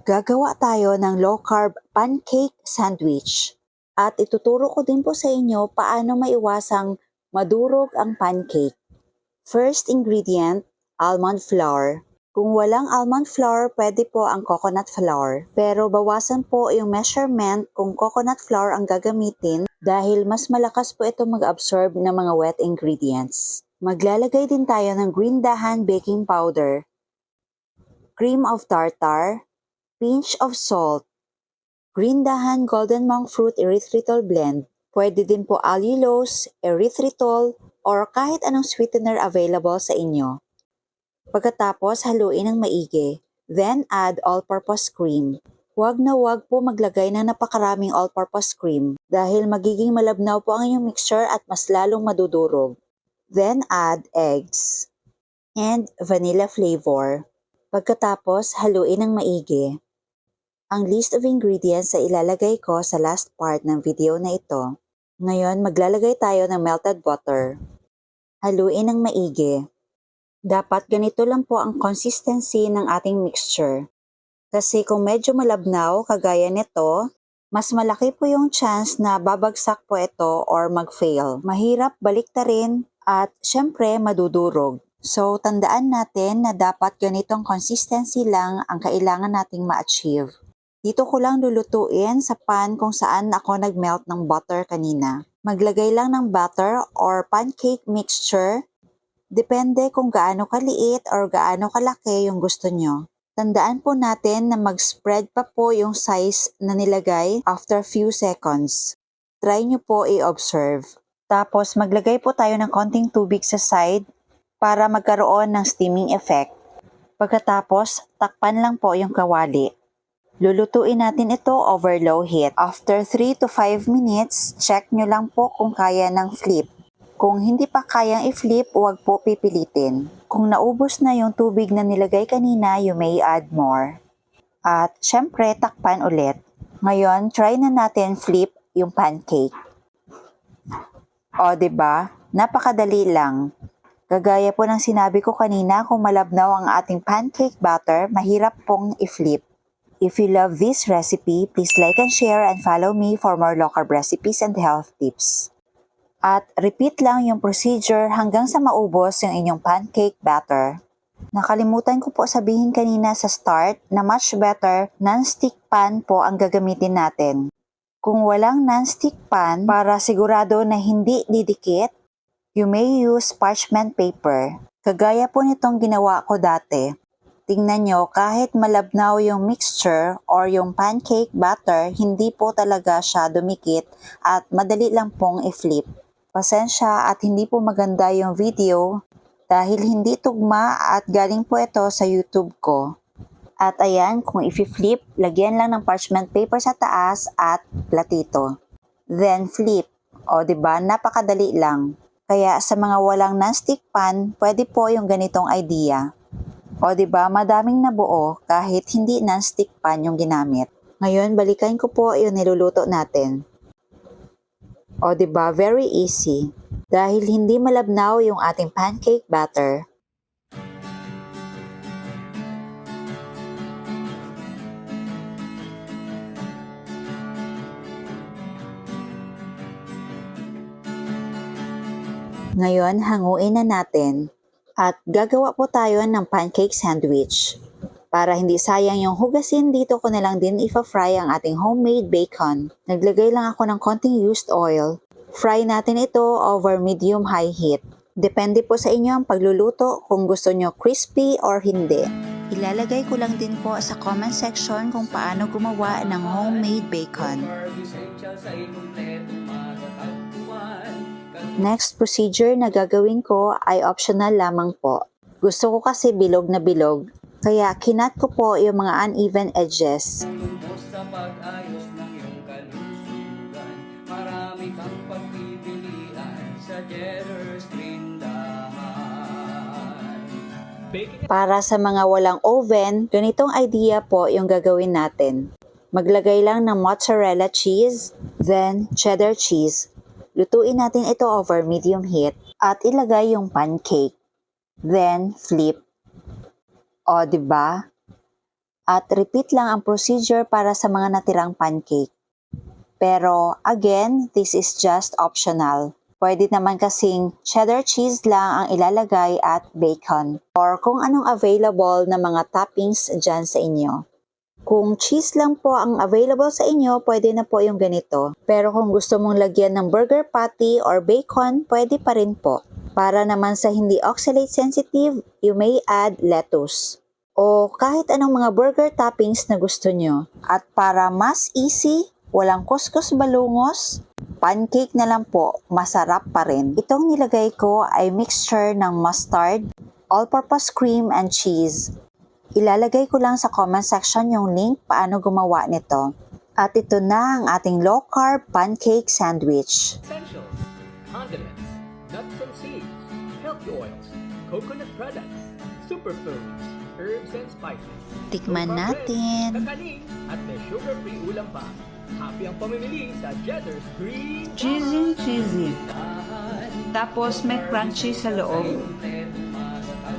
Gagawa tayo ng low-carb pancake sandwich. At ituturo ko din po sa inyo paano maiwasang madurog ang pancake. First ingredient, almond flour. Kung walang almond flour, pwede po ang coconut flour. Pero bawasan po yung measurement kung coconut flour ang gagamitin dahil mas malakas po ito mag-absorb ng mga wet ingredients. Maglalagay din tayo ng green dahan baking powder, cream of tartar, pinch of salt, green dahan golden monk fruit erythritol blend. Pwede din po allulose, erythritol, or kahit anong sweetener available sa inyo. Pagkatapos haluin ng maigi, then add all-purpose cream. Huwag na huwag po maglagay ng napakaraming all-purpose cream dahil magiging malabnaw po ang inyong mixture at mas lalong madudurog. Then add eggs and vanilla flavor. Pagkatapos haluin ng maigi. Ang list of ingredients ay ilalagay ko sa last part ng video na ito. Ngayon, maglalagay tayo ng melted butter. Haluin ng maigi. Dapat ganito lang po ang consistency ng ating mixture. Kasi kung medyo malabnaw, kagaya nito, mas malaki po yung chance na babagsak po ito or mag-fail. Mahirap baliktarin at syempre madudurog. So, tandaan natin na dapat ganitong consistency lang ang kailangan nating ma-achieve. Dito ko lang lulutuin sa pan kung saan ako nag-melt ng butter kanina. Maglagay lang ng butter or pancake mixture. Depende kung gaano kaliit or gaano kalaki yung gusto nyo. Tandaan po natin na mag-spread pa po yung size na nilagay after few seconds. Try nyo po i-observe. Tapos maglagay po tayo ng konting tubig sa side para magkaroon ng steaming effect. Pagkatapos, takpan lang po yung kawali. Lulutuin natin ito over low heat. After 3 to 5 minutes, check nyo lang po kung kaya ng flip. Kung hindi pa kayang i-flip, huwag po pipilitin. Kung naubos na yung tubig na nilagay kanina, you may add more. At syempre, takpan ulit. Ngayon, try na natin flip yung pancake. O, diba? Napakadali lang. Kagaya po ng sinabi ko kanina, kung malabnaw ang ating pancake batter, mahirap pong i-flip. If you love this recipe, please like and share and follow me for more low-carb recipes and health tips. At repeat lang yung procedure hanggang sa maubos yung inyong pancake batter. Nakalimutan ko po sabihin kanina sa start na much better non-stick pan po ang gagamitin natin. Kung walang non-stick pan, para sigurado na hindi didikit, you may use parchment paper. Kagaya po nitong ginawa ko dati. Tingnan nyo, kahit malabnaw yung mixture or yung pancake batter, hindi po talaga siya dumikit at madali lang pong i-flip. Pasensya at hindi po maganda yung video dahil hindi tugma at galing po ito sa YouTube ko. At ayan, kung i-flip, lagyan lang ng parchment paper sa taas at platito. Then flip. O diba, napakadali lang. Kaya sa mga walang non-stick pan, pwede po yung ganitong idea. O diba, madaming nabuo kahit hindi non-stick pan yung ginamit. Ngayon, balikan ko po yung niluluto natin. O diba, very easy. Dahil hindi malabnaw yung ating pancake batter. Ngayon, hanguin na natin. At gagawa po tayo ng pancake sandwich. Para hindi sayang yung hugasin, dito ko na lang din ipa-fry ang ating homemade bacon. Naglagay lang ako ng konting used oil. Fry natin ito over medium-high heat. Depende po sa inyo ang pagluluto kung gusto nyo crispy or hindi. Ilalagay ko lang din po sa comment section kung paano gumawa ng homemade bacon. Next procedure na gagawin ko ay optional lamang po. Gusto ko kasi bilog na bilog, kaya kinat ko po yung mga uneven edges. Sa pag-ayos ng iyong kalusugan, marami kang pagpipilian sa Jetter's Tindahan. Para sa mga walang oven, ganitong idea po yung gagawin natin. Maglagay lang ng mozzarella cheese, then cheddar cheese. Lutuin natin ito over medium heat at ilagay yung pancake. Then flip. O, diba? At repeat lang ang procedure para sa mga natirang pancake. Pero again, this is just optional. Pwede naman kasing cheddar cheese lang ang ilalagay at bacon or kung anong available na mga toppings dyan sa inyo. Kung cheese lang po ang available sa inyo, pwede na po yung ganito. Pero kung gusto mong lagyan ng burger patty or bacon, pwede pa rin po. Para naman sa hindi oxalate sensitive, you may add lettuce. O kahit anong mga burger toppings na gusto nyo. At para mas easy, walang kuskus balungos, pancake na lang po, masarap pa rin. Itong nilagay ko ay mixture ng mustard, all-purpose cream and cheese. Ilalagay ko lang sa comment section yung link paano gumawa nito. At ito na ang ating low-carb pancake sandwich. Essentials, condiments, nuts and seeds, healthy oils, coconut products, superfoods, herbs and spices. Tikman Low-carb natin. bread, kakanin, at may sugar-free ulam pa. Happy ang pamimili sa Jetter's Green. Cheesy. Tapos may crunchy sa loob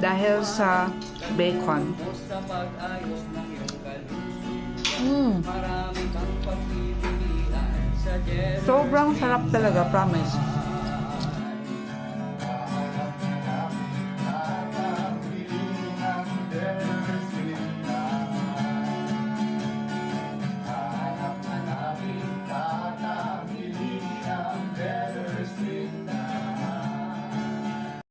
dahil sa bacon. Sa pag-ayos ng iyong kalusugan, marami kang pagpipilian sa Jetter's Sobrang sarap talaga, promise.